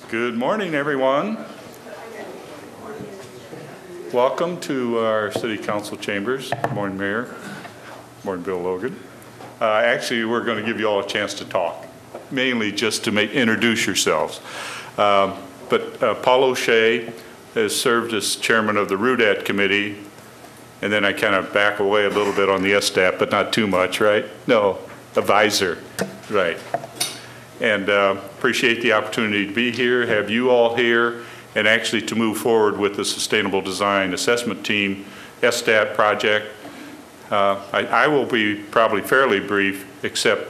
Good morning, everyone. Welcome to our City Council chambers. Good morning, Mayor. Good morning, Bill Logan. Actually, we're going to give you all a chance to talk, mainly just to introduce yourselves. But Paul O'Shea has served as chairman of the SDAT committee, and then I kind of back away a little bit on the SDAT, but not too much, right? No, advisor, right. And appreciate the opportunity to be here, have you all here, and actually to move forward with the Sustainable Design Assessment Team SDAT project. I will be probably fairly brief, except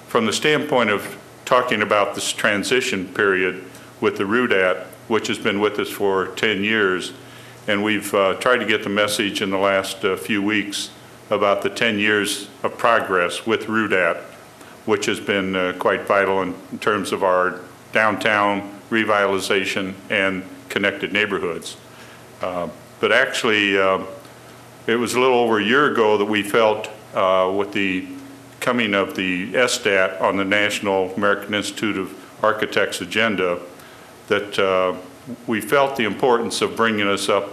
from the standpoint of talking about this transition period with the SDAT, which has been with us for 10 years. And we've tried to get the message in the last few weeks about the 10 years of progress with SDAT, which has been quite vital in terms of our downtown revitalization and connected neighborhoods. But actually, it was a little over a year ago that we felt with the coming of the SDAT on the National American Institute of Architects agenda that we felt the importance of bringing us up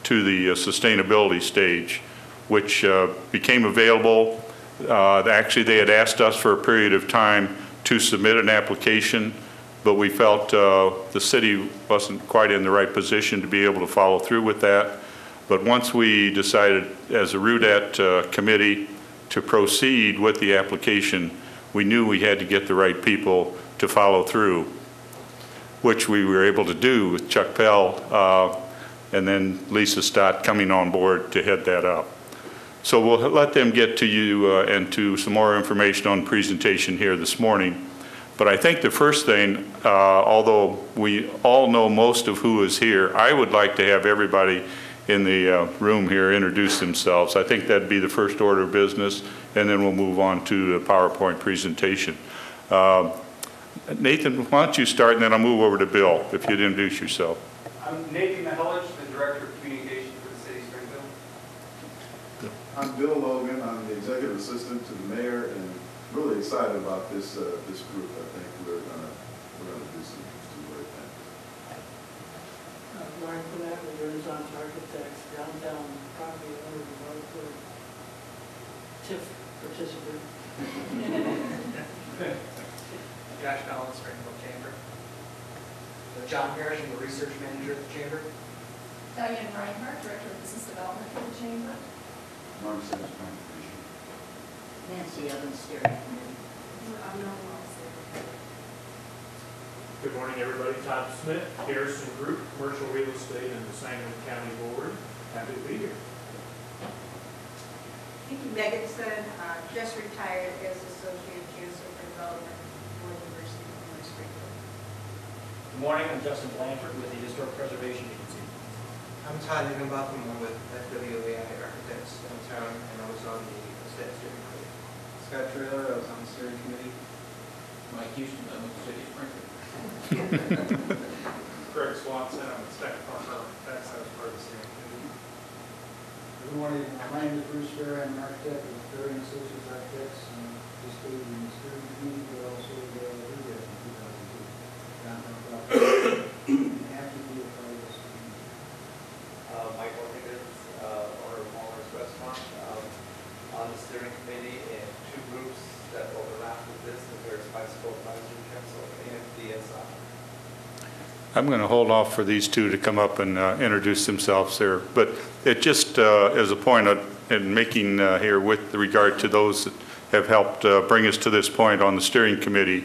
to the sustainability stage, which became available. Actually, they had asked us for a period of time to submit an application, but we felt the city wasn't quite in the right position to be able to follow through with that. But once we decided as a SDAT committee to proceed with the application, we knew we had to get the right people to follow through, which we were able to do with Chuck Pell and then Lisa SDAT coming on board to head that up. So we'll let them get to you and to some more information on the presentation here this morning. But I think the first thing, although we all know most of who is here, I would like to have everybody in the room here introduce themselves. I think that'd be the first order of business, and then we'll move on to the PowerPoint presentation. Nathan, why don't you start, and then I'll move over to Bill, if you'd introduce yourself. I'm Nathan Mahelich, the Director of Communications for the City of Springfield. I'm Bill Logan. I'm the Executive Assistant to the Mayor, and really excited about this this group. I think we're gonna do some great things. Brian Quinette with Renaissance Architects, downtown property owner, developer, TIF participant. Josh Collins, Springfield Chamber. John Parrish, I'm the Research Manager at the Chamber. Diane Reinhardt, Director of Business Development for the Chamber. Mark Sims, Conservation. Nancy Evans, Steering Committee. I'm not Good morning, everybody. Todd Smith, Harrison Group, Commercial Real Estate, and the Sangamon County Board. Happy to be here. Vicki Megginson, just retired as Associate Chancellor for Development for the University of Springfield. Good morning, I'm Justin Blanford with the Historic Preservation Agency. I'm Todd Higginbotham. I'm with FWAI Architects downtown, and I was on the SDAT steering committee. Scott Trailer, I was on the steering committee. Mike Houston, I'm with the City of Springfield. Greg Swanson, I'm with Stack Partner Architects. I was part of the steering committee. Good morning, my name is Bruce Fair. I'm an architect with Fair & Associates Architects, and just stayed in the steering committee, but also the SDAT in 2002. I'm happy to be a part of this committee. Mike Ortigas, owner of Waller's Restaurant, on the steering committee and two groups that overlap with this, the Various Bicycle Advisory Council and DSI. I'm going to hold off for these two to come up and introduce themselves there. But it just as a point in making here with regard to those that have helped bring us to this point on the steering committee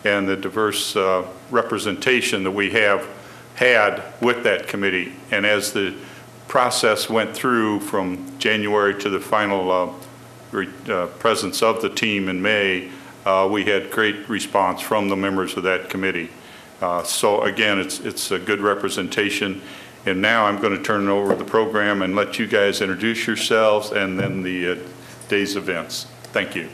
and the diverse representation that we have had with that committee. And as the process went through from January to the final presence of the team in May, we had great response from the members of that committee. So again, it's a good representation. And now I'm going to turn over the program and let you guys introduce yourselves and then the day's events. Thank you.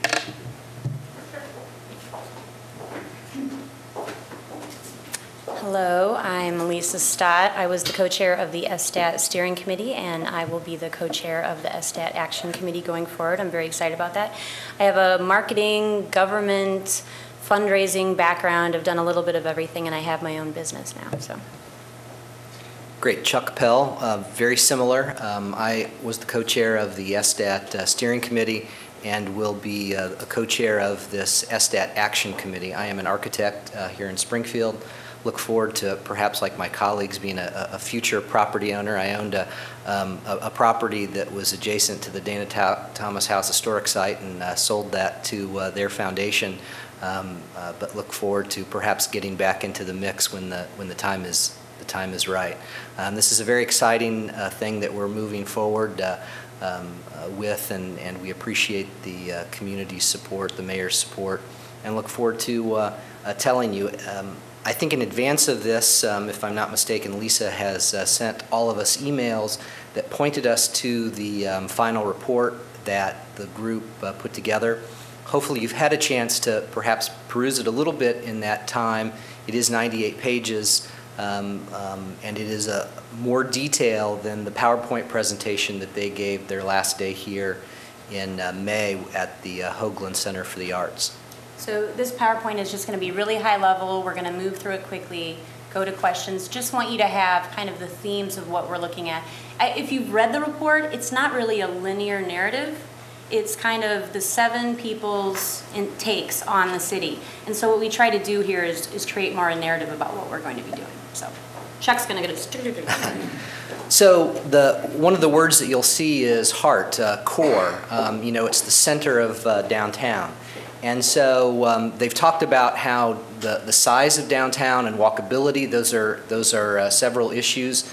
Hello, I'm Lisa SDAT. I was the co-chair of the SDAT Steering Committee, and I will be the co-chair of the SDAT Action Committee going forward. I'm very excited about that. I have a marketing, government, fundraising background. I've done a little bit of everything, and I have my own business now, so. Great. Chuck Pell, very similar. I was the co-chair of the SDAT steering committee and will be a co-chair of this SDAT action committee. I am an architect here in Springfield. Look forward to, perhaps like my colleagues, being a future property owner. I owned a property that was adjacent to the Dana Thomas House Historic Site and sold that to their foundation, but look forward to perhaps getting back into the mix when the time is right. This is a very exciting thing that we're moving forward with, and we appreciate the community's support, the mayor's support, and look forward to telling you. I think in advance of this, if I'm not mistaken, Lisa has sent all of us emails that pointed us to the final report that the group put together. Hopefully you've had a chance to perhaps peruse it a little bit in that time. It is 98 pages, and it is more detail than the PowerPoint presentation that they gave their last day here in May at the Hoagland Center for the Arts. So this PowerPoint is just going to be really high level. We're going to move through it quickly, go to questions. Just want you to have kind of the themes of what we're looking at. If you've read the report, it's not really a linear narrative. It's kind of the 7 people's takes on the city. And so what we try to do here is create more a narrative about what we're going to be doing. So Chuck's going to get us. So one of the words that you'll see is heart, core. You know, it's the center of downtown. And so they've talked about how the size of downtown and walkability, those are several issues.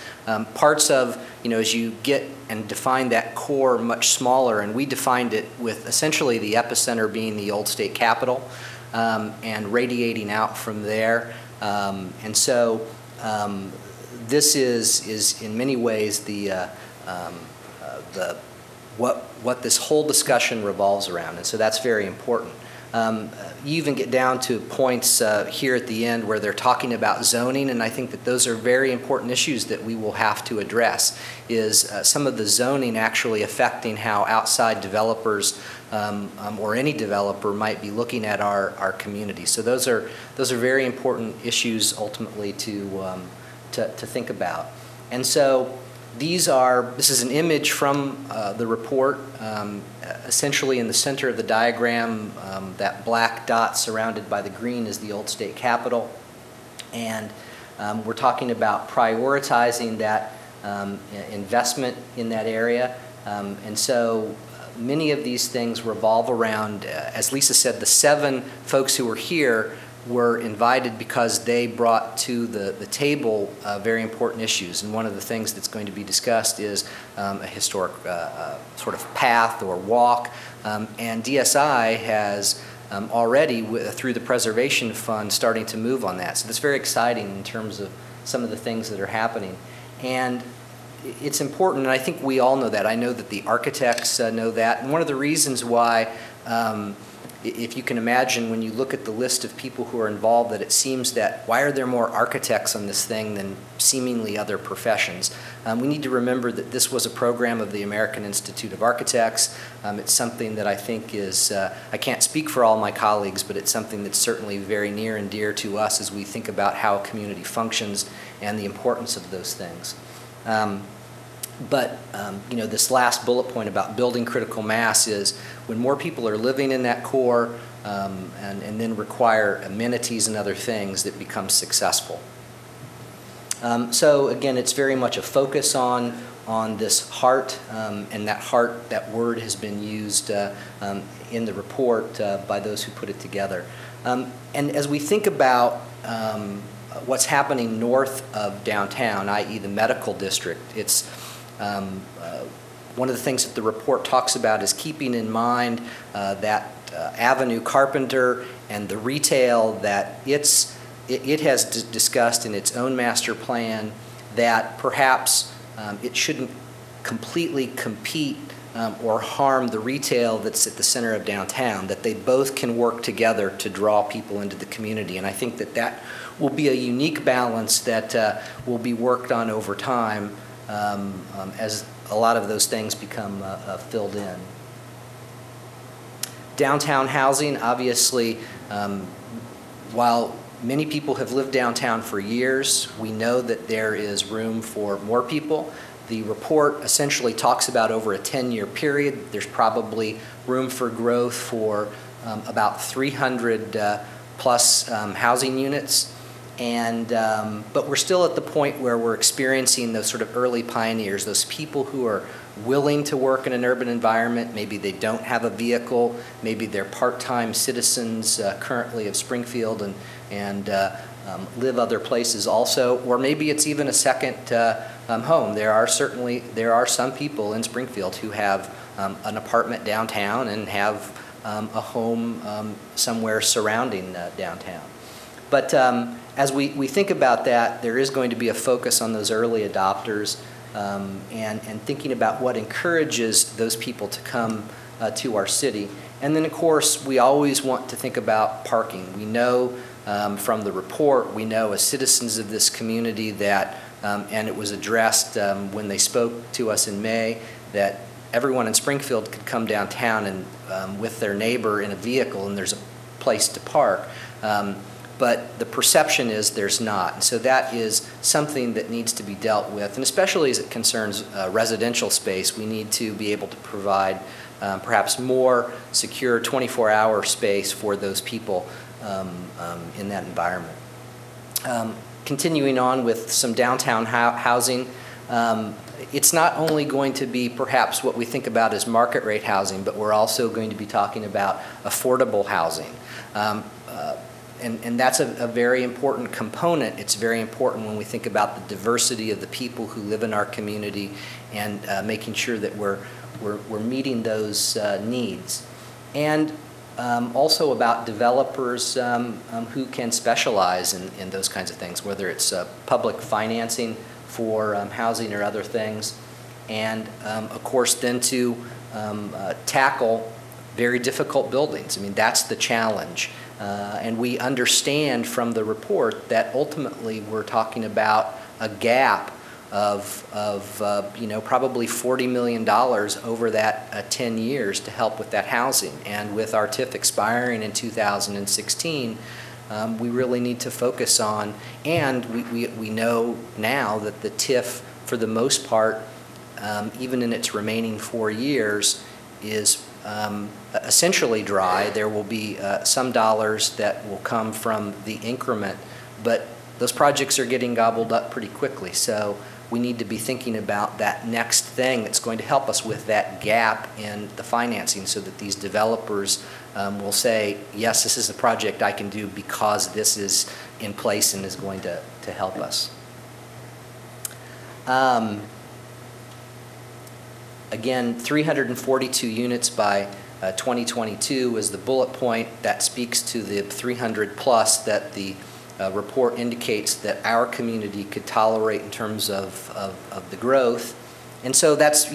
Parts of, you know, as you get and define that core much smaller, and we defined it with essentially the epicenter being the old state capitol and radiating out from there. And so this is in many ways what this whole discussion revolves around, and so that's very important. You even get down to points here at the end where they're talking about zoning, and I think that those are very important issues that we will have to address, is some of the zoning actually affecting how outside developers or any developer might be looking at our community. So those are very important issues ultimately to think about. And so this is an image from the report. Essentially in the center of the diagram, that black dot surrounded by the green is the old state capitol. And we're talking about prioritizing that investment in that area. And so many of these things revolve around, as Lisa said, the 7 folks who were here were invited because they brought to the table very important issues. And one of the things that's going to be discussed is a historic sort of path or walk. And DSI has already, through the Preservation Fund, starting to move on that. So that's very exciting in terms of some of the things that are happening. And it's important, and I think we all know that. I know that the architects know that. And one of the reasons why if you can imagine, when you look at the list of people who are involved, that it seems that why are there more architects on this thing than seemingly other professions? We need to remember that this was a program of the American Institute of Architects. It's something that I think is, I can't speak for all my colleagues, but it's something that's certainly very near and dear to us as we think about how a community functions and the importance of those things. But you know, this last bullet point about building critical mass is when more people are living in that core and then require amenities and other things, that becomes successful. So again, it's very much a focus on this heart, and that heart, that word has been used in the report by those who put it together. And as we think about what's happening north of downtown, i.e. the medical district, it's one of the things that the report talks about is keeping in mind that Avenue Carpenter and the retail that it has discussed in its own master plan, that perhaps it shouldn't completely compete or harm the retail that's at the center of downtown, that they both can work together to draw people into the community. And I think that that will be a unique balance that will be worked on over time as a lot of those things become filled in. Downtown housing, obviously, while many people have lived downtown for years, we know that there is room for more people. The report essentially talks about over a 10-year period. There's probably room for growth for about 300 plus housing units. But we're still at the point where we're experiencing those sort of early pioneers, those people who are willing to work in an urban environment. Maybe they don't have a vehicle. Maybe they're part-time citizens currently of Springfield and live other places also. Or maybe it's even a second home. There are some people in Springfield who have an apartment downtown and have a home somewhere surrounding downtown. But as we think about that, there is going to be a focus on those early adopters and thinking about what encourages those people to come to our city. And then, of course, we always want to think about parking. We know from the report, we know as citizens of this community that, and it was addressed when they spoke to us in May, that everyone in Springfield could come downtown and with their neighbor in a vehicle and there's a place to park. But the perception is there's not. And so that is something that needs to be dealt with. And especially as it concerns residential space, we need to be able to provide perhaps more secure 24-hour space for those people in that environment. Continuing on with some downtown housing, it's not only going to be perhaps what we think about as market rate housing, but we're also going to be talking about affordable housing. And that's a very important component. It's very important when we think about the diversity of the people who live in our community and making sure that we're meeting those needs. And also about developers who can specialize in those kinds of things, whether it's public financing for housing or other things. And of course then to tackle very difficult buildings. I mean, that's the challenge. And we understand from the report that ultimately we're talking about a gap of probably $40 million over that 10 years to help with that housing. And with our TIF expiring in 2016, we really need to focus on, and we know now that the TIF, for the most part, even in its remaining 4 years, is essentially dry. There will be some dollars that will come from the increment, but those projects are getting gobbled up pretty quickly. So we need to be thinking about that next thing that's going to help us with that gap in the financing so that these developers will say, yes, this is a project I can do because this is in place and is going to help us. Again, 342 units by 2022 is the bullet point. That speaks to the 300 plus that the report indicates that our community could tolerate in terms of the growth. And so that's,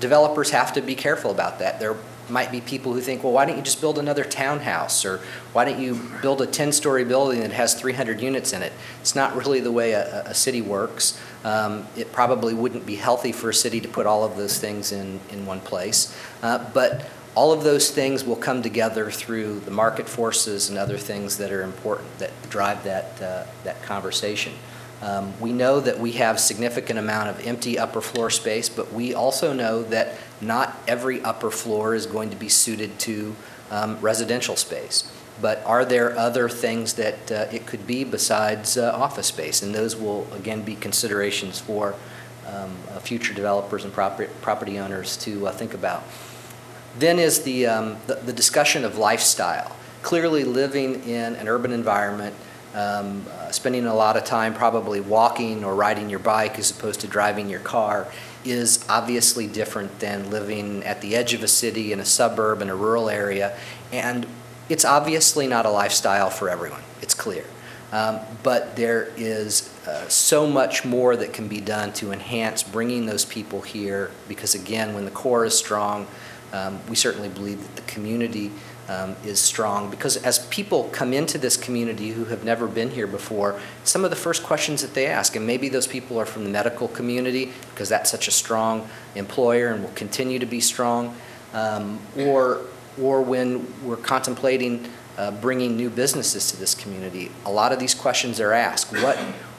developers have to be careful about that. There might be people who think, well, why don't you just build another townhouse, or why don't you build a 10-story building that has 300 units in it? It's not really the way a city works. It probably wouldn't be healthy for a city to put all of those things in one place. But all of those things will come together through the market forces and other things that are important that drive that conversation. We know that we have significant amount of empty upper floor space, but we also know that not every upper floor is going to be suited to residential space. But are there other things that it could be besides office space? And those will, again, be considerations for future developers and property owners to think about. Then is the discussion of lifestyle. Clearly living in an urban environment, spending a lot of time probably walking or riding your bike as opposed to driving your car is obviously different than living at the edge of a city in a suburb in a rural area. And it's obviously not a lifestyle for everyone, it's clear. But there is so much more that can be done to enhance bringing those people here because, again, when the core is strong, we certainly believe that the community is strong, because as people come into this community who have never been here before, some of the first questions that they ask, and maybe those people are from the medical community because that's such a strong employer and will continue to be strong, or when we're contemplating bringing new businesses to this community, a lot of these questions are asked.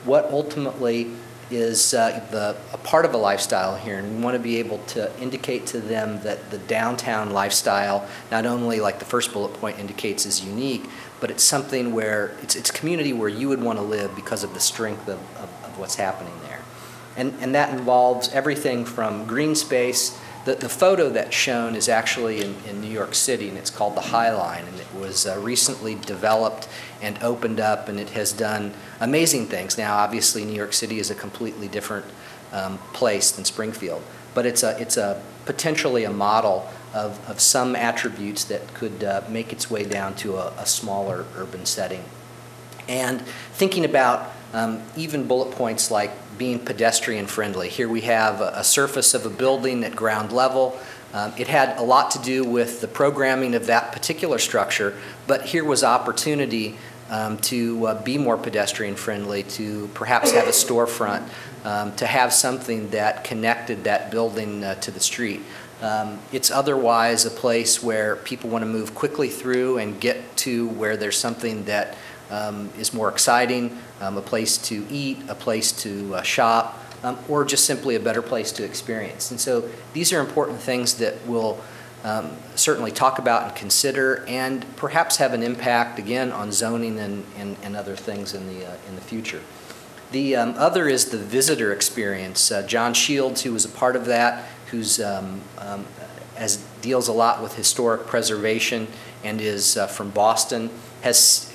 What ultimately is a part of a lifestyle here? And we want to be able to indicate to them that the downtown lifestyle, not only like the first bullet point indicates, is unique, but it's something where it's a community where you would want to live because of the strength of what's happening there. And that involves everything from green space. The photo that's shown is actually in New York City, and it's called the High Line, and it was recently developed and opened up, and it has done amazing things. Now, obviously, New York City is a completely different place than Springfield, but it's potentially a model of some attributes that could make its way down to a smaller urban setting. And thinking about even bullet points like being pedestrian friendly. Here we have a surface of a building at ground level. It had a lot to do with the programming of that particular structure, but here was opportunity to be more pedestrian friendly, to perhaps have a storefront, to have something that connected that building to the street. It's otherwise a place where people want to move quickly through and get to where there's something that is more exciting, a place to eat, a place to shop, or just simply a better place to experience. And so these are important things that we'll certainly talk about and consider, and perhaps have an impact, again, on zoning and other things in the future. The other is the visitor experience. John Shields, who was a part of that, who's deals a lot with historic preservation and is from Boston, has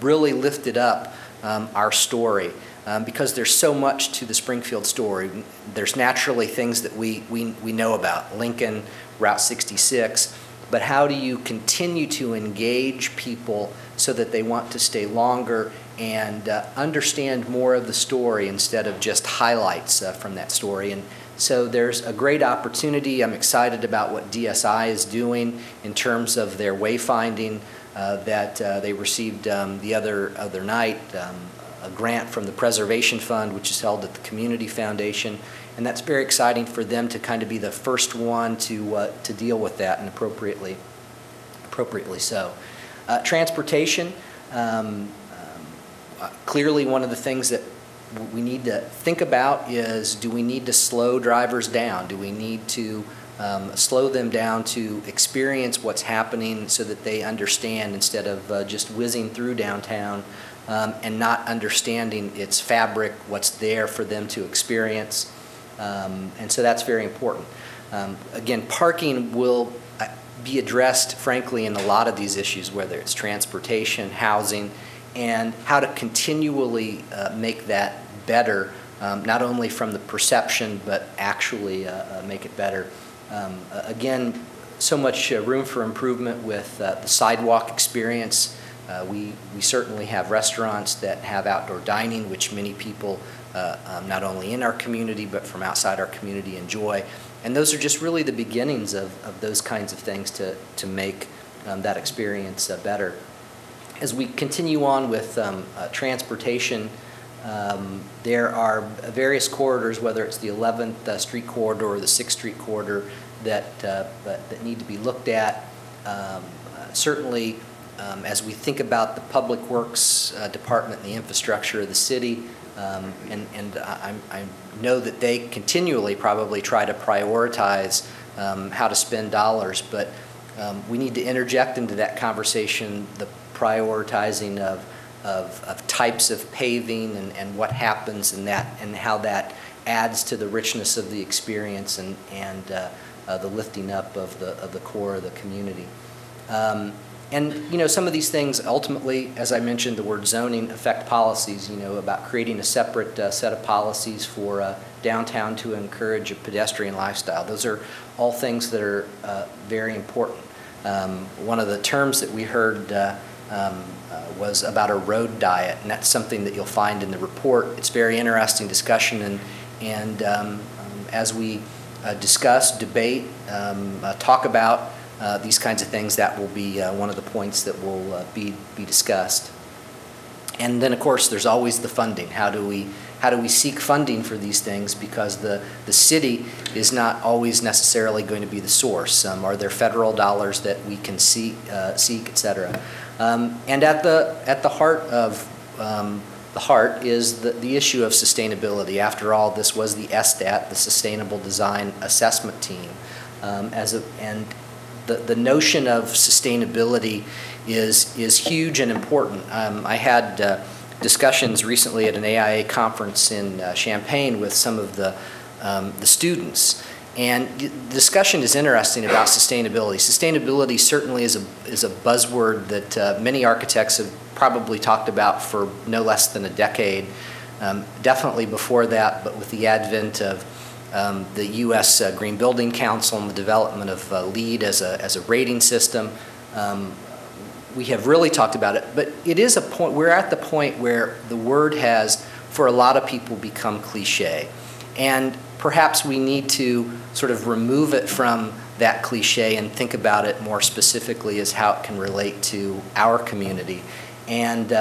really lifted up our story because there's so much to the Springfield story. There's naturally things that we know about, Lincoln, Route 66, but how do you continue to engage people so that they want to stay longer and understand more of the story instead of just highlights from that story? And so there's a great opportunity. I'm excited about what DSI is doing in terms of their wayfinding that they received the other night, a grant from the Preservation Fund, which is held at the Community Foundation, and that's very exciting for them to kind of be the first one to deal with that, and appropriately so. Transportation, clearly one of the things that we need to think about is, do we need to slow drivers down? Do we need to slow them down to experience what's happening so that they understand, instead of just whizzing through downtown and not understanding its fabric, what's there for them to experience? And so that's very important. Again, parking will be addressed, frankly, in a lot of these issues, whether it's transportation, housing, and how to continually make that better, not only from the perception, but actually make it better. Again, so much room for improvement with the sidewalk experience. We certainly have restaurants that have outdoor dining, which many people, not only in our community, but from outside our community, enjoy. And those are just really the beginnings of those kinds of things to make that experience better. As we continue on with transportation, there are various corridors, whether it's the 11th Street corridor or the 6th Street corridor, that need to be looked at. Certainly, as we think about the Public Works Department and the infrastructure of the city, and I know that they continually probably try to prioritize how to spend dollars, but we need to interject into that conversation the prioritizing of types of paving and what happens in that, and how that adds to the richness of the experience and the lifting up of the core of the community. And you know, some of these things ultimately, as I mentioned, the word zoning, affect policies. You know, about creating a separate set of policies for downtown to encourage a pedestrian lifestyle. Those are all things that are very important. One of the terms that we heard was about a road diet, and that's something that you'll find in the report. It's very interesting discussion, and as we discuss, debate, talk about these kinds of things, that will be one of the points that will be discussed. And then, of course, there's always the funding. How do we how do we seek funding for these things, because the city is not always necessarily going to be the source. Are there federal dollars that we can seek, et cetera? And at the heart of is the issue of sustainability. After all, this was the SDAT, the Sustainable Design Assessment Team. And the notion of sustainability is huge and important. I had discussions recently at an AIA conference in Champaign with some of the students. And the discussion is interesting about sustainability. Sustainability certainly is a buzzword that many architects have probably talked about for no less than a decade. Definitely before that, but with the advent of the U.S. Green Building Council and the development of LEED as a rating system, we have really talked about it. But it is a point, we're at the point where the word has, for a lot of people, become cliche. And perhaps we need to sort of remove it from that cliche and think about it more specifically as how it can relate to our community. And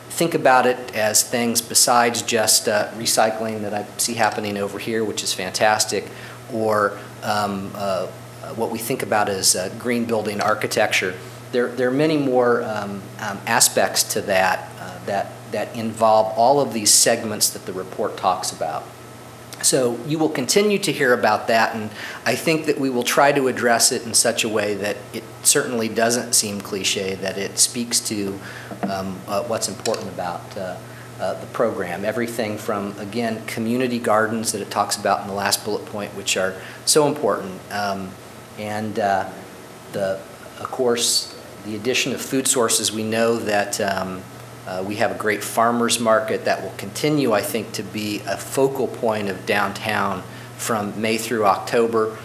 think about it as things besides just recycling that I see happening over here, which is fantastic, or what we think about as green building architecture. There are many more aspects to that that involve all of these segments that the report talks about. So you will continue to hear about that, and I think that we will try to address it in such a way that it certainly doesn't seem cliche, that it speaks to what's important about the program. Everything from, again, community gardens that it talks about in the last bullet point, which are so important, and of course, the addition of food sources. We know that we have a great farmers market that will continue, I think, to be a focal point of downtown from May through October.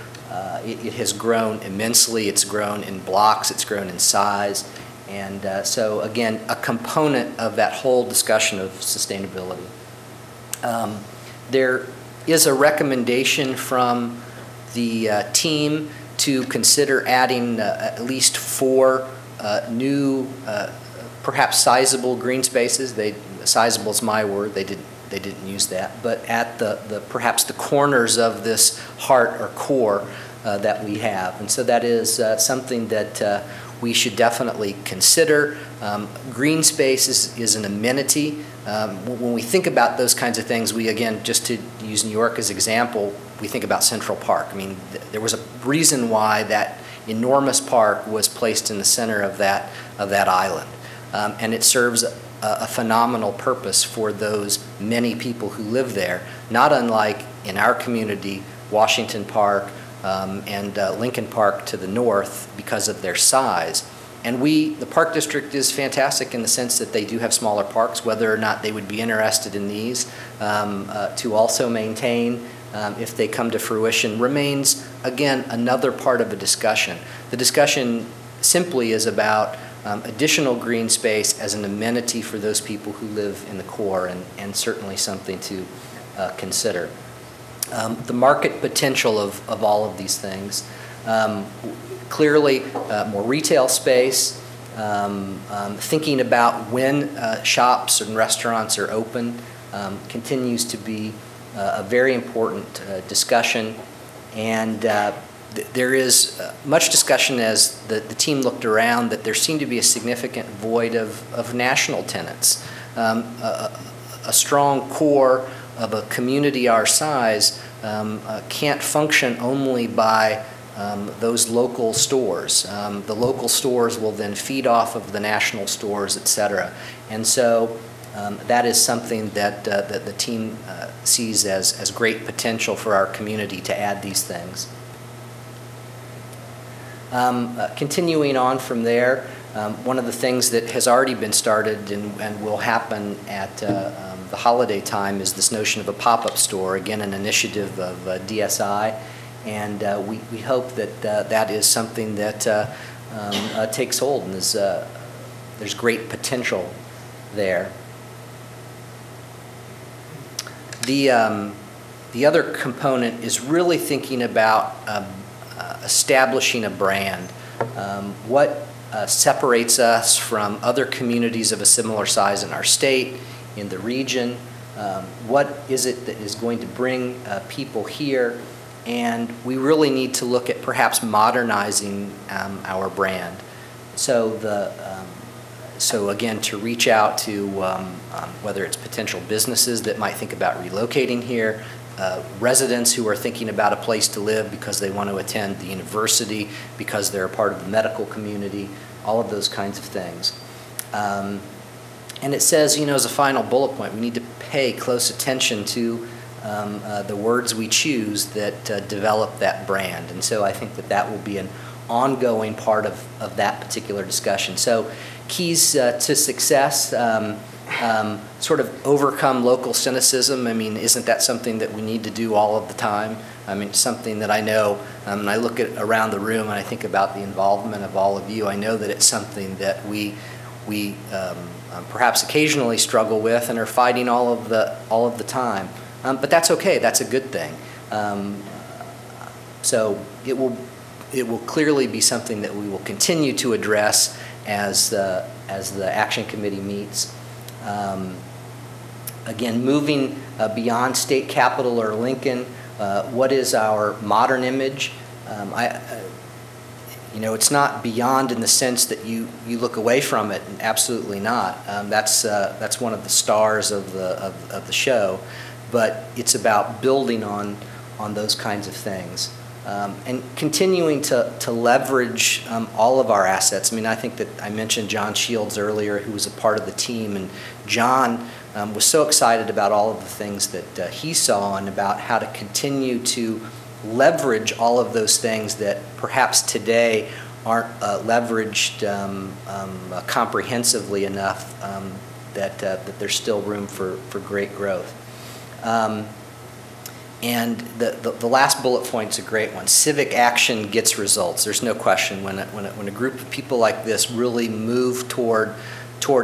It has grown immensely. It's grown in blocks. It's grown in size. And so, again, a component of that whole discussion of sustainability. There is a recommendation from the team to consider adding at least 4 new perhaps sizable green spaces. Sizable is my word. They didn't use that. But at perhaps the corners of this heart or core that we have, and so that is something that we should definitely consider. Green space is an amenity. When we think about those kinds of things, we, again, just to use New York as example, we think about Central Park. I mean, there was a reason why that enormous park was placed in the center of that island. And it serves a phenomenal purpose for those many people who live there, not unlike in our community, Washington Park and Lincoln Park to the north, because of their size. And the Park District is fantastic in the sense that they do have smaller parks. Whether or not they would be interested in these to also maintain if they come to fruition remains, again, another part of a discussion. The discussion simply is about additional green space as an amenity for those people who live in the core, and certainly something to consider. The market potential of all of these things. Clearly, more retail space, thinking about when shops and restaurants are open continues to be a very important discussion. And there is much discussion as the team looked around that there seemed to be a significant void of national tenants. A strong core of a community our size can't function only by those local stores. The local stores will then feed off of the national stores, et cetera. And so that is something that the team sees as great potential for our community to add these things. Continuing on from there, one of the things that has already been started and will happen at the holiday time is this notion of a pop-up store, again an initiative of DSI, and we hope that that is something that takes hold, and there's great potential there. The other component is really thinking about establishing a brand. What separates us from other communities of a similar size in our state, in the region, What is it that is going to bring people here? And we really need to look at perhaps modernizing our brand. So again, to reach out to whether it's potential businesses that might think about relocating here, residents who are thinking about a place to live because they want to attend the university, because they're a part of the medical community, all of those kinds of things. And it says, as a final bullet point, we need to pay close attention to the words we choose that develop that brand. And so I think that that will be an ongoing part of that particular discussion. So keys to success, sort of overcome local cynicism. I mean, isn't that something that we need to do all of the time? I mean, something that I know, and I look at around the room and I think about the involvement of all of you. I know that it's something that we perhaps occasionally struggle with and are fighting all of the time. But that's okay. That's a good thing. So it will clearly be something that we will continue to address as the Action Committee meets. Again, moving beyond State Capitol or Lincoln, what is our modern image? It's not beyond in the sense that you look away from it. Absolutely not. That's one of the stars of the show, but it's about building on those kinds of things. And continuing to leverage all of our assets. I mean, I think that I mentioned John Shields earlier, who was a part of the team, and John was so excited about all of the things that he saw and about how to continue to leverage all of those things that perhaps today aren't leveraged comprehensively enough that there's still room for great growth. And the last bullet point's a great one. Civic action gets results. There's no question. When a group of people like this really move toward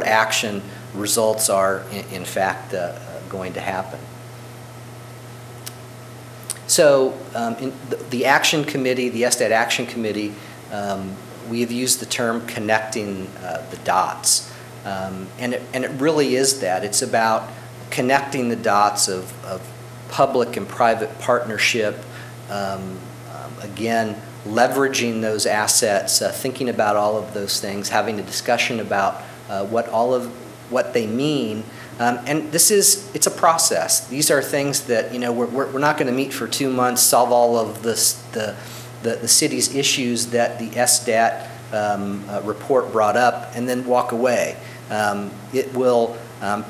action, results are in fact going to happen. So in the Action Committee, the SDAT Action Committee, we have used the term connecting the dots. And it really is that. It's about connecting the dots of public and private partnership, again, leveraging those assets, thinking about all of those things, having a discussion about what they mean. And it's a process. These are things that, we're not going to meet for 2 months, solve all of the city's issues that the SDAT report brought up, and then walk away. It will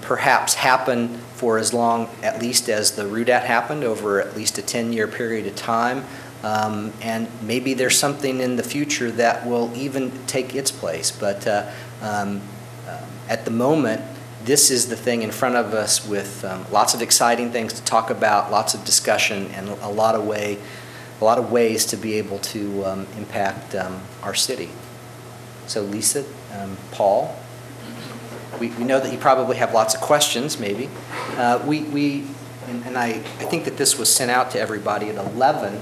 perhaps happen for as long, at least, as the RUDAT happened, over at least a 10-year period of time. And maybe there's something in the future that will even take its place. But at the moment, this is the thing in front of us with lots of exciting things to talk about, lots of discussion, and a lot of ways to be able to impact our city. So Lisa, Paul, we know that you probably have lots of questions, maybe. And I think that this was sent out to everybody at 11.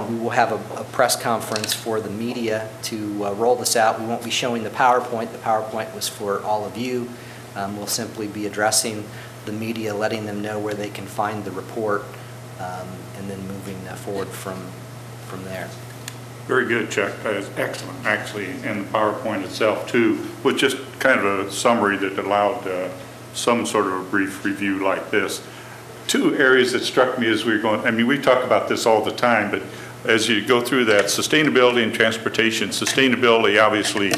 We will have a press conference for the media to roll this out. We won't be showing the PowerPoint. The PowerPoint was for all of you. We'll simply be addressing the media, letting them know where they can find the report, and then moving forward from there. Very good, Chuck. That is excellent, actually, and the PowerPoint itself, too, was just kind of a summary that allowed some sort of a brief review like this. Two areas that struck me as we were going, I mean, we talk about this all the time, but as you go through that, sustainability and transportation. Sustainability, obviously,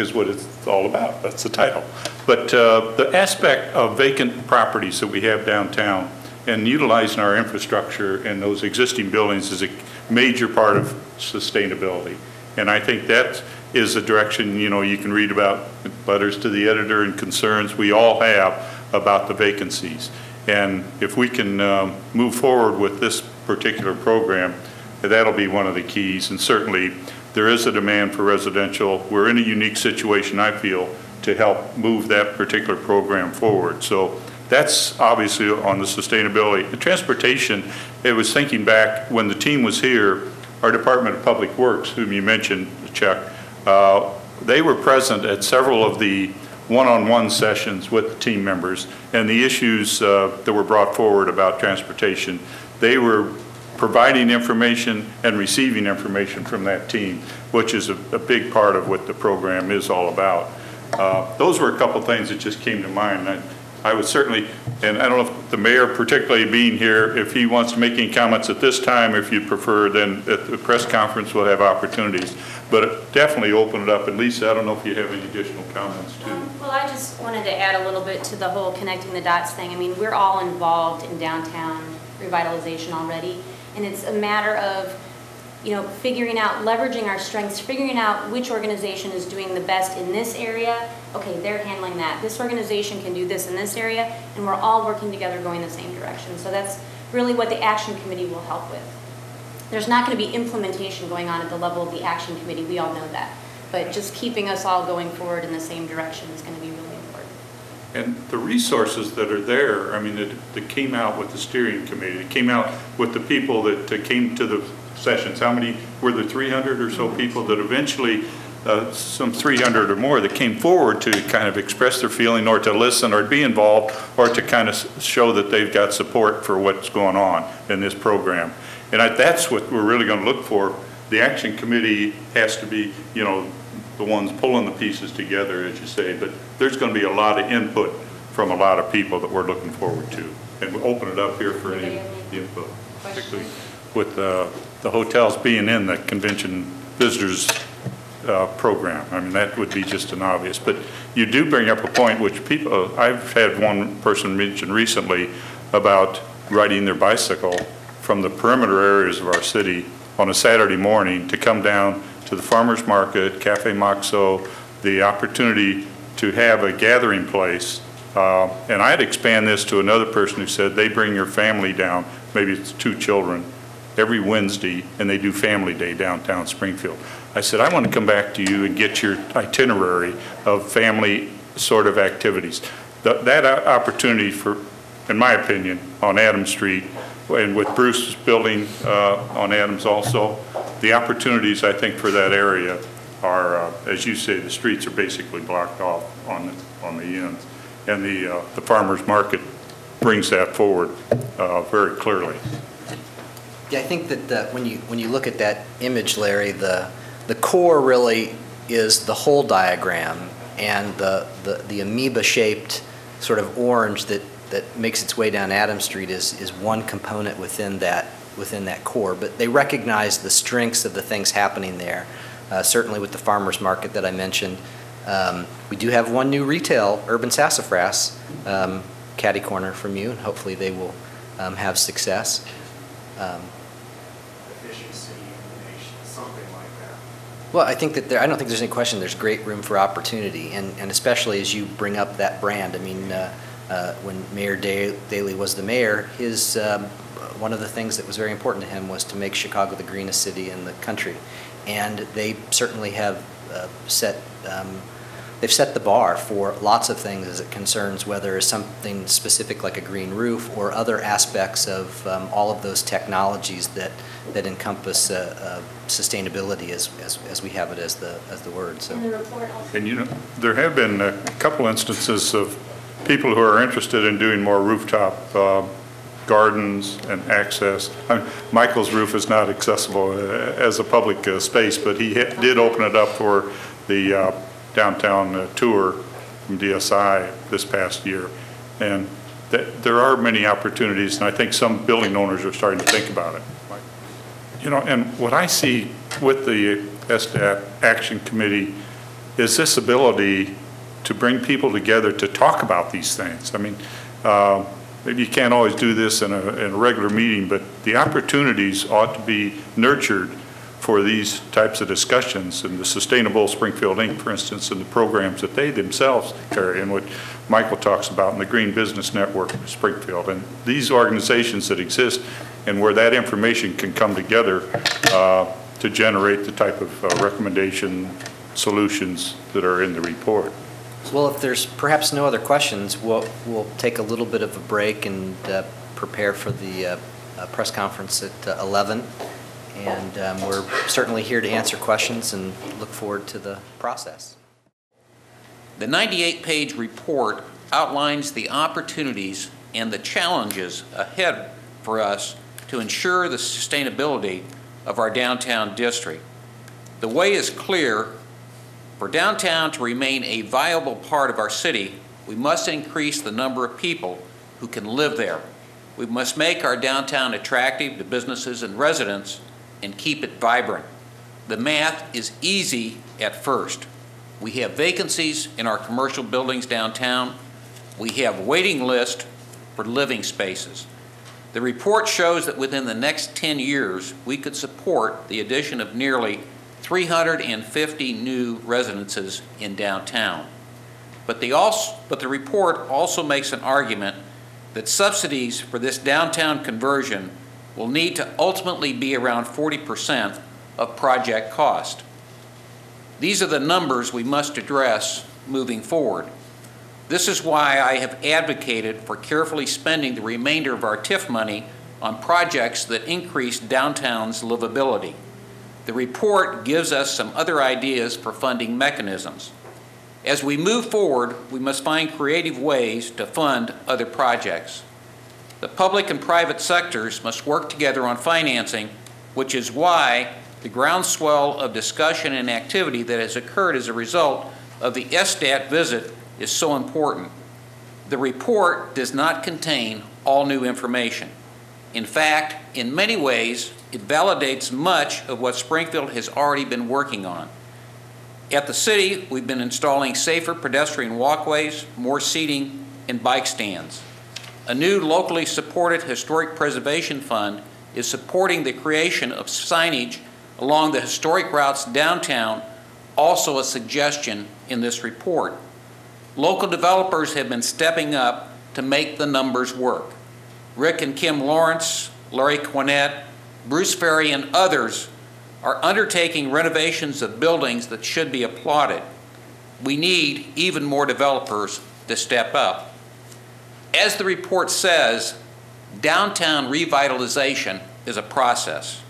is what it's all about. That's the title. But the aspect of vacant properties that we have downtown and utilizing our infrastructure and those existing buildings is a major part of sustainability. And I think that is a direction, you can read about letters to the editor and concerns we all have about the vacancies. And if we can move forward with this particular program, that'll be one of the keys. And certainly there is a demand for residential. We're in a unique situation, I feel, to help move that particular program forward. So that's obviously on the sustainability. The transportation, it was thinking back when the team was here, our Department of Public Works, whom you mentioned, Chuck, they were present at several of the one-on-one sessions with the team members, and the issues that were brought forward about transportation, they were providing information and receiving information from that team, which is a big part of what the program is all about. Those were a couple things that just came to mind. I would certainly, and I don't know if the mayor particularly being here, if he wants to make any comments at this time, if you'd prefer, then at the press conference we'll have opportunities. But definitely open it up. And Lisa, I don't know if you have any additional comments too. Well, I just wanted to add a little bit to the whole connecting the dots thing. I mean, we're all involved in downtown revitalization already, and it's a matter of, you know, figuring out, leveraging our strengths, figuring out which organization is doing the best in this area. Okay, they're handling that. This organization can do this in this area, and we're all working together going the same direction. So that's really what the action committee will help with. There's not going to be implementation going on at the level of the action committee, we all know that. But just keeping us all going forward in the same direction is going to be really important. And the resources that are there, I mean, that came out with the steering committee, that came out with the people that came to the sessions. How many, were there 300 or so people that eventually, some 300 or more that came forward to kind of express their feeling or to listen or be involved or to kind of show that they've got support for what's going on in this program. And that's what we're really going to look for. The action committee has to be, you know, the ones pulling the pieces together, as you say, but there's going to be a lot of input from a lot of people that we're looking forward to. And we'll open it up here for any input, particularly with the hotels being in the convention visitors program. I mean, that would be just an obvious. But you do bring up a point which people, I've had one person mention recently about riding their bicycle from the perimeter areas of our city on a Saturday morning to come down to the farmers market, Cafe Moxo, the opportunity to have a gathering place. And I'd expand this to another person who said they bring your family down, maybe it's 2 children, every Wednesday, and they do family day downtown Springfield. I said, I want to come back to you and get your itinerary of family sort of activities. That opportunity for, in my opinion, on Adams Street, and with Bruce's building on Adams also, the opportunities I think for that area are, as you say, the streets are basically blocked off on the ends, and the farmers market brings that forward very clearly. Yeah, I think that when you look at that image, Larry, the core really is the whole diagram, and the amoeba-shaped sort of orange that makes its way down Adams Street is one component within that core. But they recognize the strengths of the things happening there. Certainly with the farmers market that I mentioned, we do have one new retail, Urban Sassafras, catty corner from you, and hopefully they will have success. Efficiency, something like that. Well, I think that I don't think there's any question there's great room for opportunity, and especially as you bring up that brand. I mean, when Mayor Daley was the mayor, his one of the things that was very important to him was to make Chicago the greenest city in the country, and they certainly have they've set the bar for lots of things as it concerns whether it's something specific like a green roof or other aspects of all of those technologies that encompass sustainability as we have it as the word. So. And you know, there have been a couple instances of people who are interested in doing more rooftop gardens and access. I mean, Michael's roof is not accessible as a public space, but he did open it up for the downtown tour from DSI this past year. And there are many opportunities, and I think some building owners are starting to think about it. You know, and what I see with the SDAT Action Committee is this ability to bring people together to talk about these things. I mean, maybe you can't always do this in a regular meeting, but the opportunities ought to be nurtured for these types of discussions, and the Sustainable Springfield Inc., for instance, and the programs that they themselves carry, and what Michael talks about in the Green Business Network of Springfield, and these organizations that exist, and where that information can come together to generate the type of recommendation solutions that are in the report. Well, if there's perhaps no other questions, we'll take a little bit of a break and prepare for the press conference at 11. And we're certainly here to answer questions and look forward to the process. The 98-page report outlines the opportunities and the challenges ahead for us to ensure the sustainability of our downtown district. The way is clear. For downtown to remain a viable part of our city, we must increase the number of people who can live there. We must make our downtown attractive to businesses and residents and keep it vibrant. The math is easy at first. We have vacancies in our commercial buildings downtown. We have waiting lists for living spaces. The report shows that within the next 10 years, we could support the addition of nearly 350 new residences in downtown. But the report also makes an argument that subsidies for this downtown conversion will need to ultimately be around 40% of project cost. These are the numbers we must address moving forward. This is why I have advocated for carefully spending the remainder of our TIF money on projects that increase downtown's livability. The report gives us some other ideas for funding mechanisms. As we move forward, we must find creative ways to fund other projects. The public and private sectors must work together on financing, which is why the groundswell of discussion and activity that has occurred as a result of the SDAT visit is so important. The report does not contain all new information. In fact, in many ways, it validates much of what Springfield has already been working on. At the city, we've been installing safer pedestrian walkways, more seating, and bike stands. A new locally supported historic preservation fund is supporting the creation of signage along the historic routes downtown, also a suggestion in this report. Local developers have been stepping up to make the numbers work. Rick and Kim Lawrence, Larry Quinnett, Bruce Ferry, and others are undertaking renovations of buildings that should be applauded. We need even more developers to step up. As the report says, downtown revitalization is a process.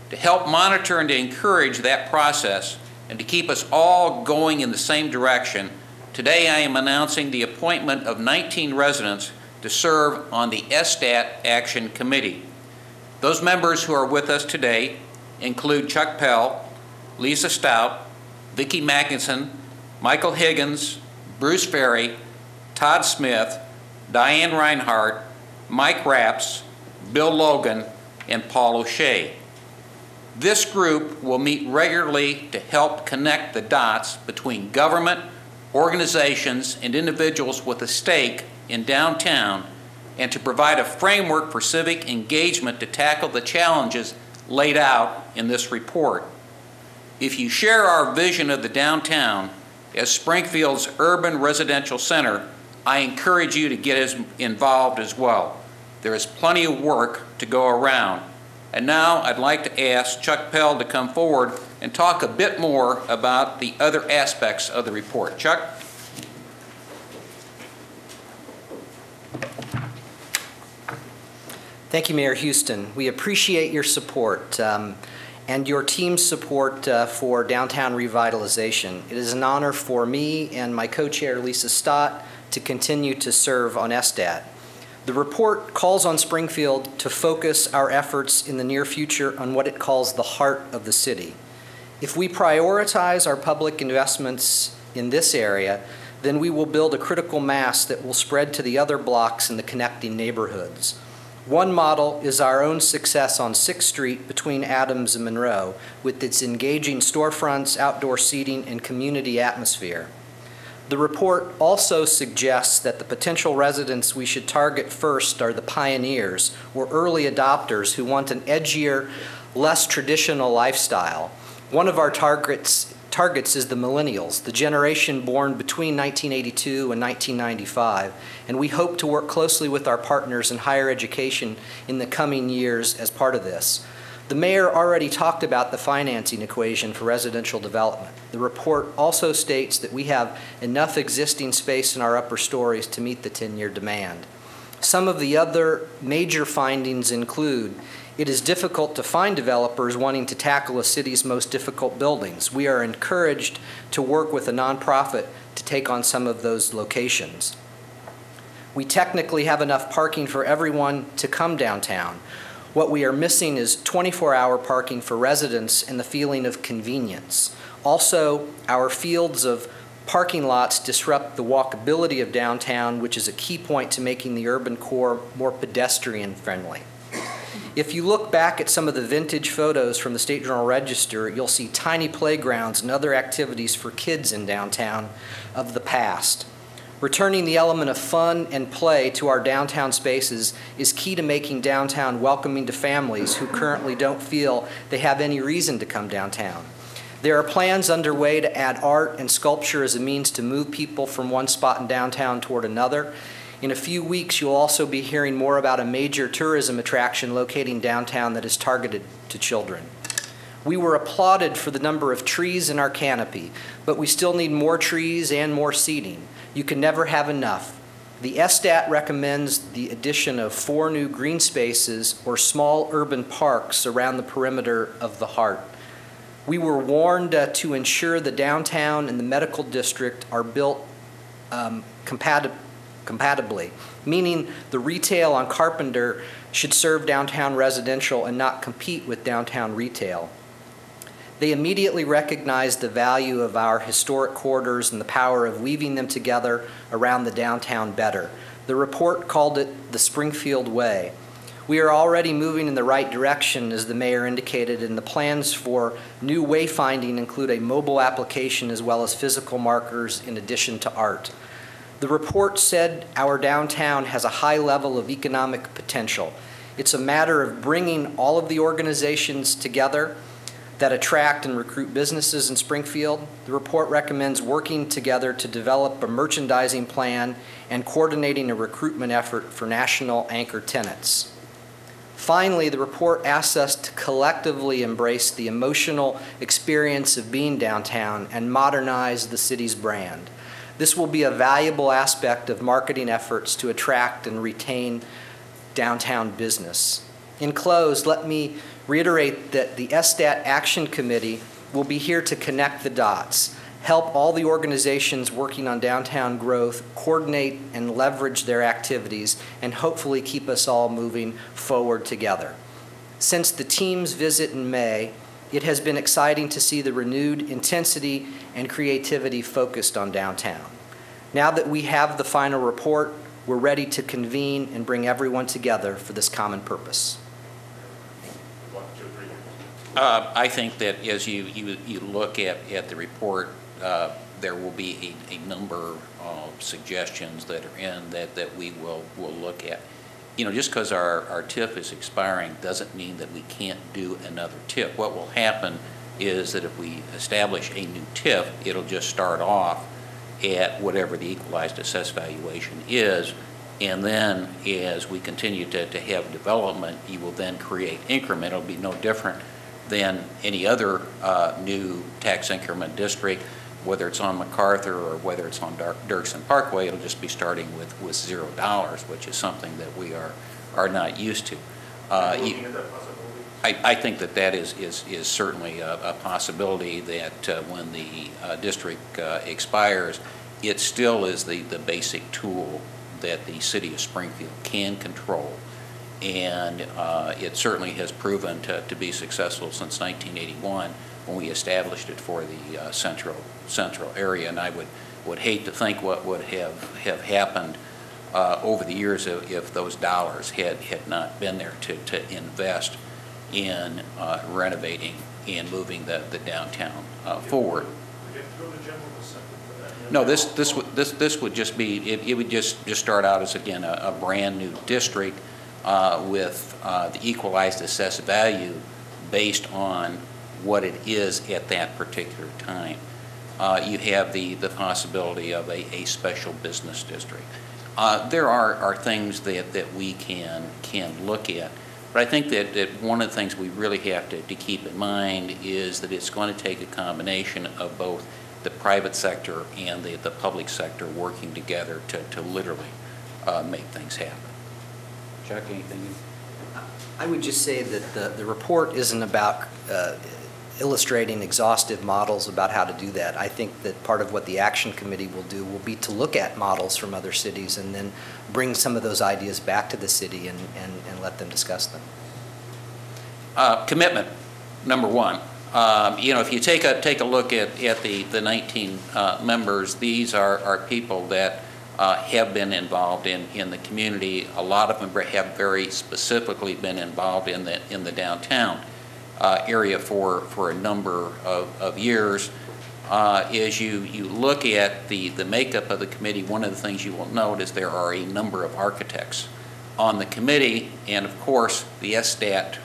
To help monitor and to encourage that process and to keep us all going in the same direction, today I am announcing the appointment of 19 residents to serve on the SDAT Action Committee. Those members who are with us today include Chuck Pell, Lisa Stout, Vicki Magnuson, Michael Higgins, Bruce Ferry, Todd Smith, Diane Reinhardt, Mike Rapps, Bill Logan, and Paul O'Shea. This group will meet regularly to help connect the dots between government, organizations, and individuals with a stake in downtown, and to provide a framework for civic engagement to tackle the challenges laid out in this report. If you share our vision of the downtown as Springfield's urban residential center, I encourage you to get involved as well. There is plenty of work to go around. And now I'd like to ask Chuck Pell to come forward and talk a bit more about the other aspects of the report. Chuck? Thank you, Mayor Houston. We appreciate your support and your team's support for downtown revitalization. It is an honor for me and my co-chair, Lisa Stott, to continue to serve on SDAT. The report calls on Springfield to focus our efforts in the near future on what it calls the heart of the city. If we prioritize our public investments in this area, then we will build a critical mass that will spread to the other blocks in the connecting neighborhoods. One model is our own success on 6th Street between Adams and Monroe, with its engaging storefronts, outdoor seating, and community atmosphere. The report also suggests that the potential residents we should target first are the pioneers or early adopters who want an edgier, less traditional lifestyle. One of our targets is the millennials, the generation born between 1982 and 1995, and we hope to work closely with our partners in higher education in the coming years as part of this. The mayor already talked about the financing equation for residential development. The report also states that we have enough existing space in our upper stories to meet the 10-year demand. Some of the other major findings include It is difficult to find developers wanting to tackle a city's most difficult buildings. We are encouraged to work with a nonprofit to take on some of those locations. We technically have enough parking for everyone to come downtown. What we are missing is 24-hour parking for residents and the feeling of convenience. Also, our fields of parking lots disrupt the walkability of downtown, which is a key point to making the urban core more pedestrian-friendly. If you look back at some of the vintage photos from the State Journal Register, you'll see tiny playgrounds and other activities for kids in downtown of the past. Returning the element of fun and play to our downtown spaces is key to making downtown welcoming to families who currently don't feel they have any reason to come downtown. There are plans underway to add art and sculpture as a means to move people from one spot in downtown toward another. In a few weeks, you'll also be hearing more about a major tourism attraction locating downtown that is targeted to children. We were applauded for the number of trees in our canopy, but we still need more trees and more seating. You can never have enough. The SDAT recommends the addition of 4 new green spaces or small urban parks around the perimeter of the heart. We were warned to ensure the downtown and the medical district are built compatibly, meaning the retail on Carpenter should serve downtown residential and not compete with downtown retail. They immediately recognized the value of our historic corridors and the power of weaving them together around the downtown better. The report called it the Springfield Way. We are already moving in the right direction, as the mayor indicated, and the plans for new wayfinding include a mobile application as well as physical markers in addition to art. The report said our downtown has a high level of economic potential. It's a matter of bringing all of the organizations together that attract and recruit businesses in Springfield. The report recommends working together to develop a merchandising plan and coordinating a recruitment effort for national anchor tenants. Finally, the report asks us to collectively embrace the emotional experience of being downtown and modernize the city's brand. This will be a valuable aspect of marketing efforts to attract and retain downtown business. In close, let me reiterate that the SDAT Action Committee will be here to connect the dots, help all the organizations working on downtown growth coordinate and leverage their activities, and hopefully keep us all moving forward together. Since the team's visit in May, it has been exciting to see the renewed intensity and creativity focused on downtown. Now that we have the final report, we're ready to convene and bring everyone together for this common purpose. I think that as you look at the report, there will be a number of suggestions that are in that we will look at. You know, just because our TIF is expiring doesn't mean that we can't do another TIF. What will happen is that if we establish a new TIF, it'll just start off at whatever the equalized assessed valuation is, and then as we continue to have development, you will then create increment. It'll be no different than any other new tax increment district, whether it's on MacArthur or whether it's on Dirksen Parkway. It'll just be starting with $0, which is something that we are not used to. I think that is certainly a possibility that when the district expires, it still is the basic tool that the city of Springfield can control. And it certainly has proven to be successful since 1981 when we established it for the central area. And I would hate to think what would have happened over the years if those dollars had not been there to invest in renovating and moving the downtown forward. No, this would just be, it would just start out as, again, a brand new district with the equalized assessed value based on what it is at that particular time. You have the possibility of a special business district. There are things that we can look at, but I think that one of the things we really have to keep in mind is that it's going to take a combination of both the private sector and the public sector working together to literally make things happen. Chuck, anything? I would just say that the report isn't about illustrating exhaustive models about how to do that. I think that part of what the Action Committee will do will be to look at models from other cities and then bring some of those ideas back to the city and let them discuss them. Commitment, number one. If you take a look at the 19 members, these are people that have been involved in the community. A lot of them have very specifically been involved in the downtown area for a number of years. As you look at the makeup of the committee, one of the things you will note is there are a number of architects on the committee, and of course the SDAT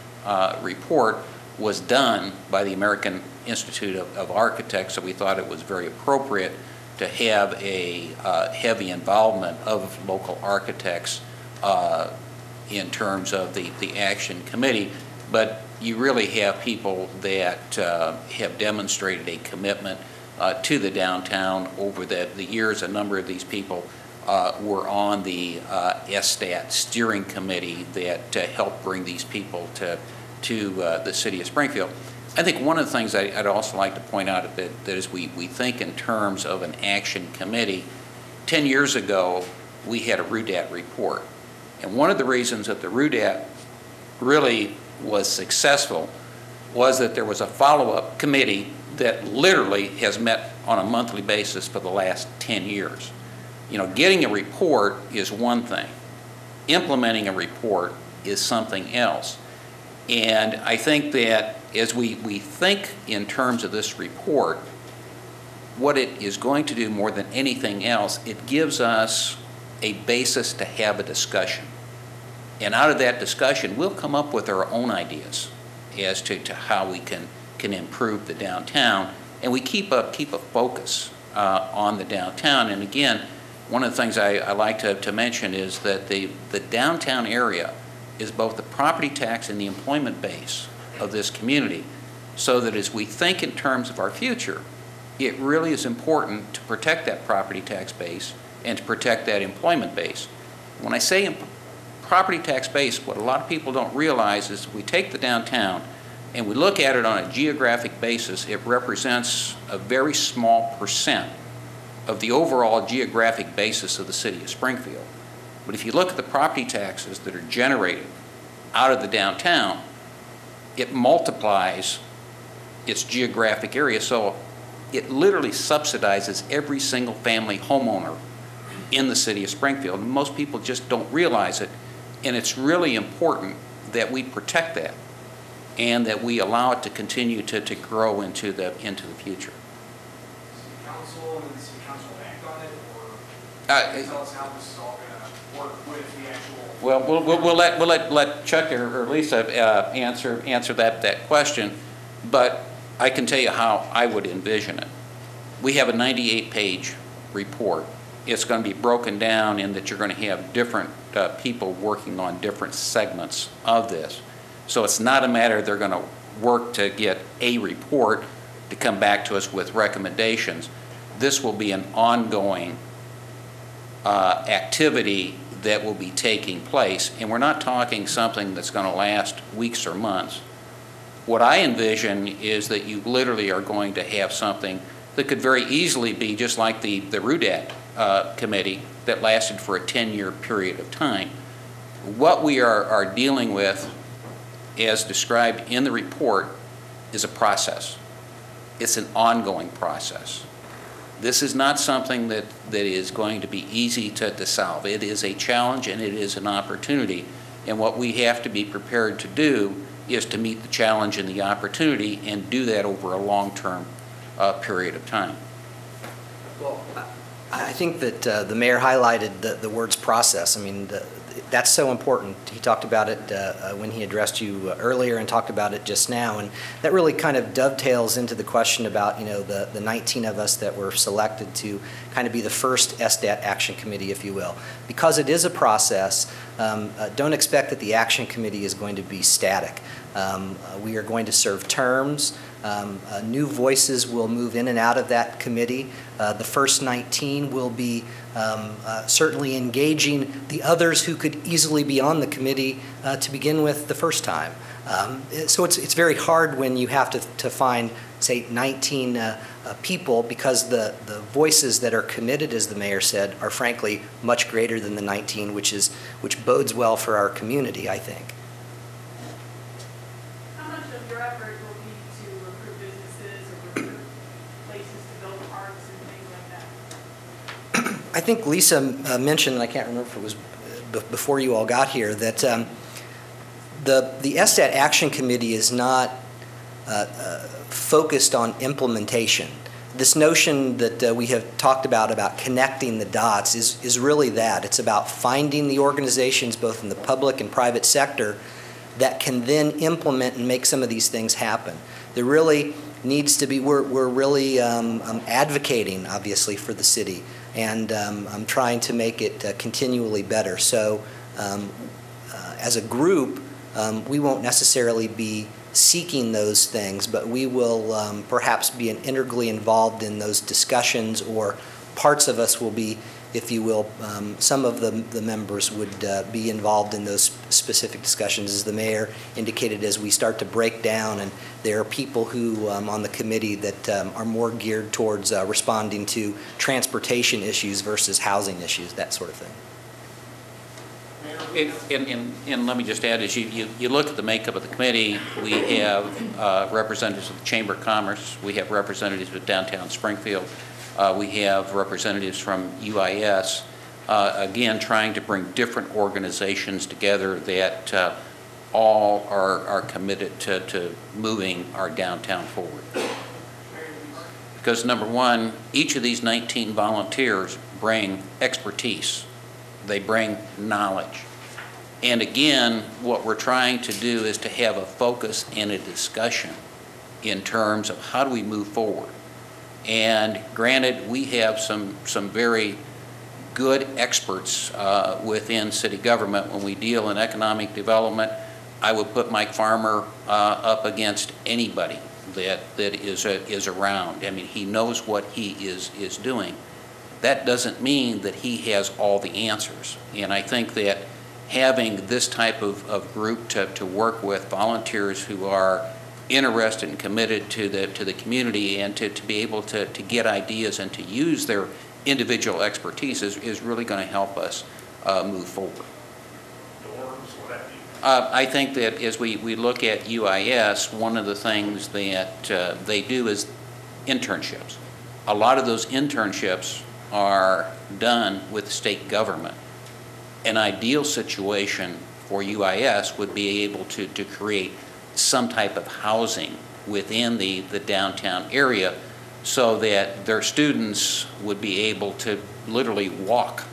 report was done by the American Institute of Architects, so we thought it was very appropriate to have a heavy involvement of local architects in terms of the Action Committee. But you really have people that have demonstrated a commitment to the downtown over the years. A number of these people were on the SDAT steering committee that helped bring these people to the city of Springfield. I think one of the things I'd also like to point out that as we think in terms of an action committee, 10 years ago we had a RUDAT report. And one of the reasons that the RUDAT really was successful was that there was a follow-up committee that literally has met on a monthly basis for the last 10 years. Getting a report is one thing. Implementing a report is something else. And I think that as we think in terms of this report, what it is going to do more than anything else, it gives us a basis to have a discussion. And out of that discussion, we'll come up with our own ideas as to how we can improve the downtown. And we keep a focus on the downtown. And again, one of the things I like to mention is that the downtown area is both the property tax and the employment base of this community, so that as we think in terms of our future, it really is important to protect that property tax base and to protect that employment base. When I say property tax base, what a lot of people don't realize is we take the downtown and we look at it on a geographic basis, it represents a very small percent of the overall geographic basis of the city of Springfield. But if you look at the property taxes that are generated out of the downtown, it multiplies its geographic area. So it literally subsidizes every single family homeowner in the city of Springfield. And most people just don't realize it. And it's really important that we protect that and that we allow it to continue to grow into the future. City council and the city council act on it, or tell us how this is all going to work with the actual. Well, we'll let Chuck or Lisa answer that question, but I can tell you how I would envision it. We have a 98-page report. It's going to be broken down in that you're going to have different people working on different segments of this. So it's not a matter they're going to work to get a report to come back to us with recommendations. This will be an ongoing activity that will be taking place, and we're not talking something that's going to last weeks or months. What I envision is that you literally are going to have something that could very easily be just like the RUDAT committee that lasted for a 10-year period of time. What we are dealing with, as described in the report, is a process. It's an ongoing process. This is not something that is going to be easy to solve. It is a challenge and it is an opportunity. And what we have to be prepared to do is to meet the challenge and the opportunity and do that over a long-term period of time. Well, I think that the mayor highlighted the words process. I mean, that's so important. He talked about it when he addressed you earlier and talked about it just now, and that really kind of dovetails into the question about, the 19 of us that were selected to kind of be the first SDAT action committee, if you will. Because it is a process, don't expect that the action committee is going to be static. We are going to serve terms. New voices will move in and out of that committee. The first 19 will be certainly engaging the others who could easily be on the committee to begin with the first time. So it's very hard when you have to find, say, 19 people, because the voices that are committed, as the mayor said, are frankly much greater than the 19, which bodes well for our community, I think. How much of your effort will be to recruit businesses or recruit places to build parks and things like that? I think Lisa mentioned, and I can't remember if it was before you all got here, that the SDAT Action Committee is not focused on implementation. This notion that we have talked about connecting the dots is really that. It's about finding the organizations, both in the public and private sector, that can then implement and make some of these things happen. There really needs to be, we're really advocating, obviously, for the city, and I'm trying to make it continually better. So as a group, we won't necessarily be seeking those things, but we will perhaps be integrally involved in those discussions, or parts of us will be, if you will, some of the members would be involved in those specific discussions, as the mayor indicated, as we start to break down, and there are people who on the committee that are more geared towards responding to transportation issues versus housing issues, that sort of thing. And let me just add, as you look at the makeup of the committee, we have representatives of the Chamber of Commerce, we have representatives of downtown Springfield, we have representatives from UIS, again, trying to bring different organizations together that all are committed to moving our downtown forward. Because number one, each of these 19 volunteers bring expertise. They bring knowledge. And again, what we're trying to do is to have a focus and a discussion in terms of how do we move forward. And granted, we have some very good experts within city government. When we deal in economic development, I would put Mike Farmer up against anybody that is around. I mean, he knows what he is doing. That doesn't mean that he has all the answers. And I think that having this type of group to work with, volunteers who are interested and committed to the community, and to be able to get ideas and to use their individual expertise is really going to help us move forward. I think that as we look at UIS, one of the things that they do is internships. A lot of those internships are done with state government. An ideal situation for UIS would be able to create some type of housing within the downtown area, so that their students would be able to literally walk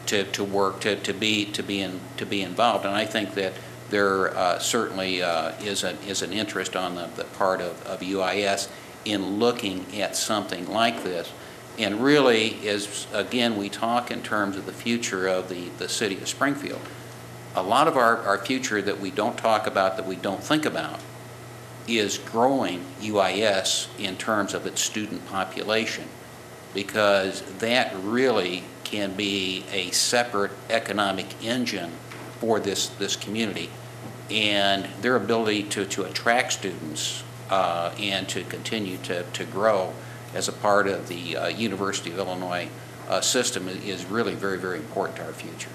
to work, to be involved. And I think that there certainly is an interest on the part of UIS in looking at something like this. And really, as again we talk in terms of the future of the city of Springfield, a lot of our future that we don't talk about, that we don't think about, is growing UIS in terms of its student population, because that really can be a separate economic engine for this community, and their ability to attract students and to continue to grow as a part of the University of Illinois system is really very, very important to our future.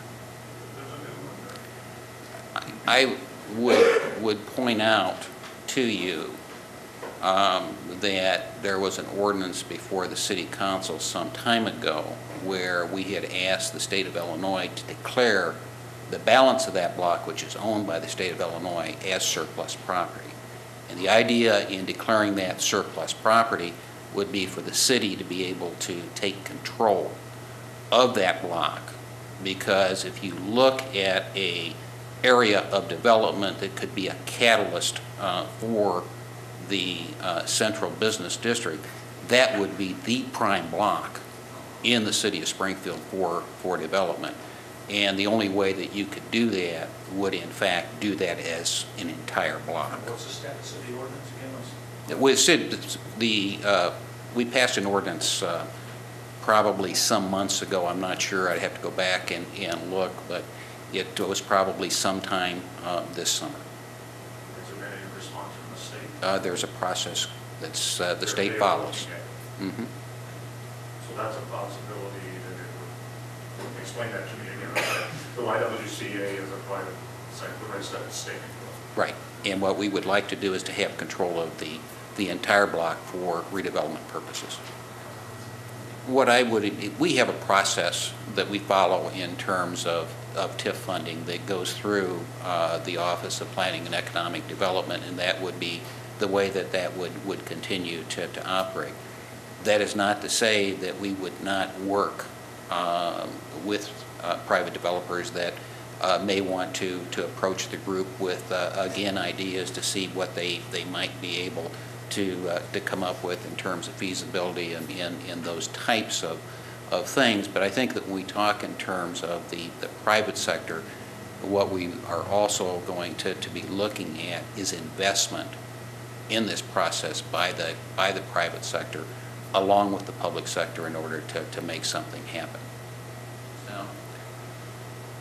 I would point out to you that there was an ordinance before the City Council some time ago where we had asked the state of Illinois to declare the balance of that block, which is owned by the state of Illinois, as surplus property. And the idea in declaring that surplus property would be for the city to be able to take control of that block, because if you look at a area of development that could be a catalyst for the central business district, that would be the prime block in the city of Springfield for development. And the only way that you could do that would in fact do that as an entire block. What's the status of the ordinance again? We passed an ordinance probably some months ago. I'm not sure. I'd have to go back and look, but it was probably sometime this summer. Has there been any response from the state? There's a process that's the state follows. Mm-hmm. So that's a possibility that it would, explain that to me again. The YWCA is a private sector, the rest of it's state control. Right, and what we would like to do is to have control of the entire block for redevelopment purposes. We have a process that we follow in terms of TIF funding that goes through the Office of Planning and Economic Development, and that would be the way that would continue to operate. That is not to say that we would not work with private developers that may want to approach the group with, again, ideas to see what they might be able to come up with in terms of feasibility and in those types of things. But I think that when we talk in terms of the private sector, what we are also going to be looking at is investment in this process by the private sector along with the public sector in order to make something happen. So.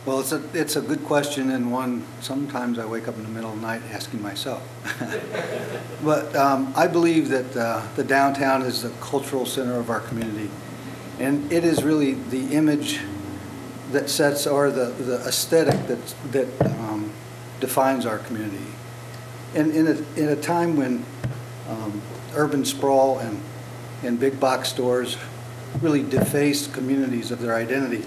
Well, it's a good question, and one sometimes I wake up in the middle of the night asking myself. But I believe that the downtown is the cultural center of our community, and it is really the image that sets, or the aesthetic that defines our community. And in a time when urban sprawl and big box stores really deface communities of their identity,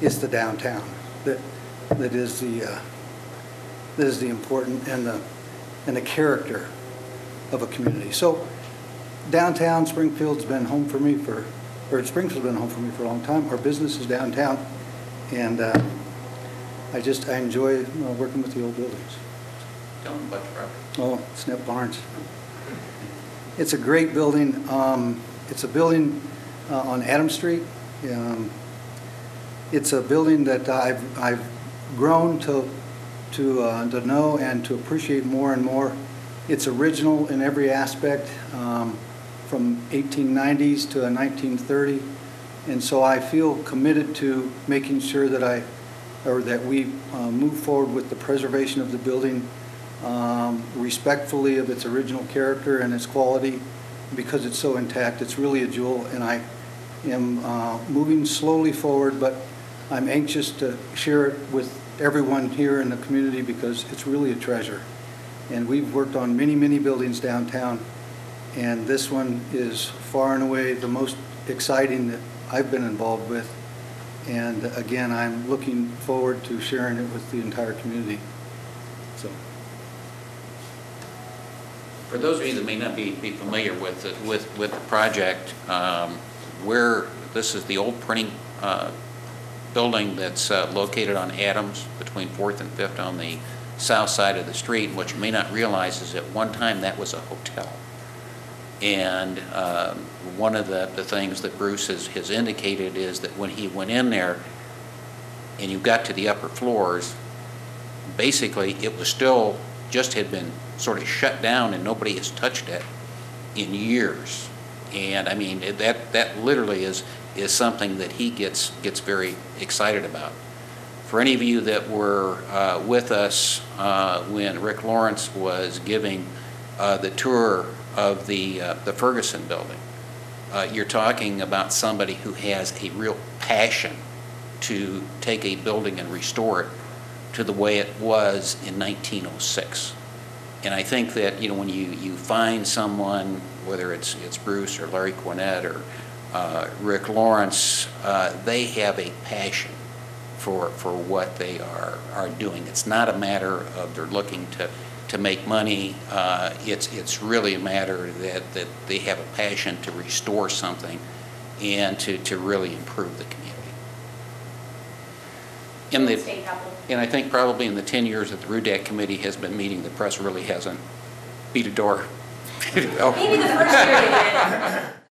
it's the downtown that is the important and the character of a community. So downtown Springfield's been home for me Springfield's been home for me for a long time. Our business is downtown, and I enjoy working with the old buildings. Tell them about your property. Oh, Snip Barnes. It's a great building. It's a building on Adams Street. It's a building that I've grown to know and to appreciate more and more. It's original in every aspect, from 1890s to 1930, and so I feel committed to making sure that we move forward with the preservation of the building, respectfully of its original character and its quality, because it's so intact. It's really a jewel, and I am moving slowly forward, but I'm anxious to share it with everyone here in the community because it's really a treasure. And we've worked on many, many buildings downtown, and this one is far and away the most exciting that I've been involved with. And again, I'm looking forward to sharing it with the entire community. So. For those of you that may not be familiar with the project, this is the old printing building that's located on Adams between 4th and 5th on the south side of the street. And what you may not realize is at one time that was a hotel. And one of the things that Bruce has indicated is that when he went in there and you got to the upper floors, basically it was still just had been sort of shut down and nobody has touched it in years. And I mean, that literally is something that he gets very excited about. For any of you that were with us when Rick Lawrence was giving the tour of the Ferguson building, you're talking about somebody who has a real passion to take a building and restore it to the way it was in 1906. And I think that, when you find someone, whether it's Bruce or Larry Quinnett or Rick Lawrence, they have a passion for what they are doing. It's not a matter of they're looking to make money. It's really a matter that they have a passion to restore something and to really improve the community. And I think probably in the 10 years that the RUDAC committee has been meeting, the press really hasn't beat a door. Maybe the first year they did.